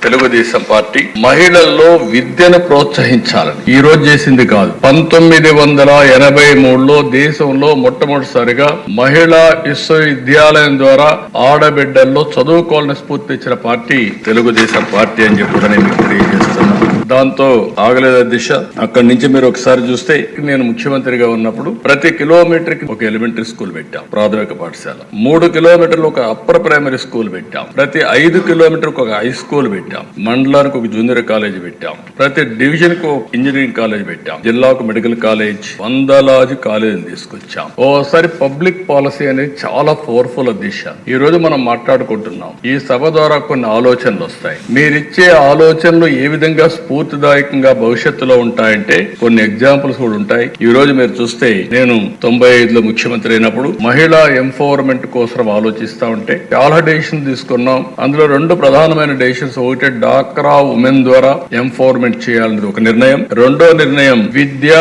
Telugu Desam party మహిళల్లో విద్యను ప్రోత్సహించాలని ఈ రోజు చేసింది కాదు. 1983లో దేశంలో మొట్టమొదటిసారిగా మహిళా విశ్వవిద్యాలయం ద్వారా ఆడబిడ్డల్లో చదువుకోవాలని స్ఫూర్తి ఇచ్చిన పార్టీ తెలుగుదేశం పార్టీ అని చెప్పి నేను మీకు తెలియజేస్తున్నాను. దాంతో ఆగలేదు దిశ. అక్కడి నుంచి మీరు ఒకసారి చూస్తే నేను ముఖ్యమంత్రిగా ఉన్నప్పుడు ప్రతి కిలోమీటర్ కి ఒక ఎలిమెంటరీ స్కూల్ పెట్టాం, ప్రాథమిక పాఠశాల. 3 కిలోమీటర్లు ఒక అప్పర్ ప్రైమరీ స్కూల్ పెట్టాం. ప్రతి 5 కిలోమీటర్కి ఒక హై స్కూల్ పెట్టాం. మండలానికి ఒక జూనియర్ కాలేజ్ పెట్టాం. ప్రతి డివిజన్ కు ఇంజనీరింగ్ కాలేజ్ పెట్టాం. జిల్లాకు మెడికల్ కాలేజ్, వందలాది కాలేజీలు తీసుకొచ్చాం. ఓసారి పబ్లిక్ పాలసీ అనేది చాలా పవర్ఫుల్ దిశ. ఈ రోజు మనం మాట్లాడుకుంటున్నాం. ఈ సభ ద్వారా కొన్ని ఆలోచనలు వస్తాయి. మీరిచ్చే ఆలోచనలు ఏ విధంగా స్ఫూర్తిదాయకంగా భవిష్యత్తులో ఉంటాయంటే కొన్ని ఎగ్జాంపుల్స్ కూడా ఉంటాయి. ఈ రోజు మీరు చూస్తే నేను 95లో ముఖ్యమంత్రి అయినప్పుడు మహిళా ఎంపవర్మెంట్ కోసం ఆలోచిస్తా ఉంటే చాలా డెసిషన్ తీసుకున్నాం. అందులో 2 ప్రధానమైన డెసిషన్స్. ఒకటి డాక్రా ఉమెన్ ద్వారా ఎంపవర్మెంట్ చేయాలనేది ఒక నిర్ణయం. రెండో నిర్ణయం విద్య,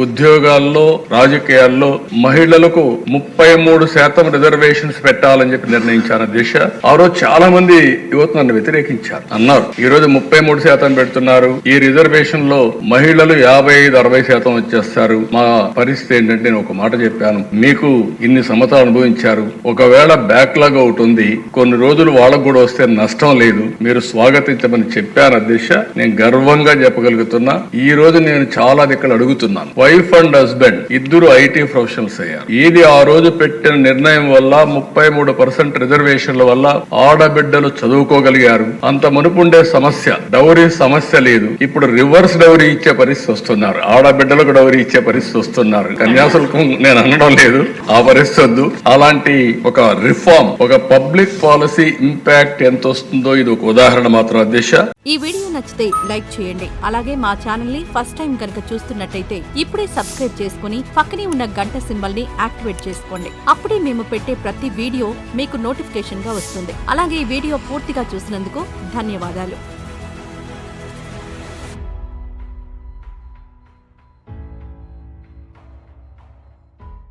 ఉద్యోగాల్లో, రాజకీయాల్లో మహిళలకు 33% రిజర్వేషన్స్ పెట్టాలని చెప్పి నిర్ణయించాను దిశ. ఆ రోజు చాలా మంది యువత నన్ను వ్యతిరేకించారు, అన్నారు ఈ రోజు 33% పెడుతున్నారు, ఈ రిజర్వేషన్ లో మహిళలు 55-60% వచ్చేస్తారు. మా పరిస్థితి ఏంటంటే నేను ఒక మాట చెప్పాను, మీకు ఇన్ని సంవత్సరాలు అనుభవించారు, ఒకవేళ బ్యాక్లాగ్ ఒకటి ఉంది, కొన్ని రోజులు వాళ్ళకు కూడా వస్తే నష్టం లేదు, మీరు స్వాగతించమని చెప్పాను అధ్యక్ష. నేను గర్వంగా చెప్పగలుగుతున్నా. ఈ రోజు నేను చాలా దిక్కులు అడుగుతున్నాను. వైఫ్ అండ్ హస్బెండ్ ఇద్దరు ఐటీ ప్రొఫెషనల్స్ అయ్యారు. ఇది ఆ రోజు పెట్టిన నిర్ణయం వల్ల 33% రిజర్వేషన్ల వల్ల ఆడబిడ్డలు చదువుకోగలిగారు. అంత మునుపుండే సమస్య డౌరీ సమస్య లేదు. ఇప్పుడు రివర్స్ డౌరీ ఇచ్చే పరిస్థితి వస్తున్నారు. ఆడబిడ్డలకు డౌరీ ఇచ్చే పరిస్థితి వస్తున్నారు. కన్యాశుల్కం నేను అనడం లేదు, ఆ పరిస్థితి వద్దు. అలాంటి ఒక రిఫార్మ్, ఒక పబ్లిక్ పాలసీ ఇంపాక్ట్ ఎంత వస్తుందో ఇది ఒక ఉదాహరణ మాత్రం అధ్యక్ష. ఈ వీడియో నచ్చితే లైక్ చేయండి. అలాగే మా ఛానల్ ని ఫస్ట్ టైం కనుక చూస్తున్నట్టయితే ఇప్పుడే సబ్స్క్రైబ్ చేసుకుని పక్కనే ఉన్న గంట సింబల్ ని యాక్టివేట్ చేసుకోండి. అప్పుడే మేము పెట్టే ప్రతి వీడియో మీకు నోటిఫికేషన్ గా వస్తుంది. అలాగే ఈ వీడియో పూర్తిగా చూసినందుకు ధన్యవాదాలు.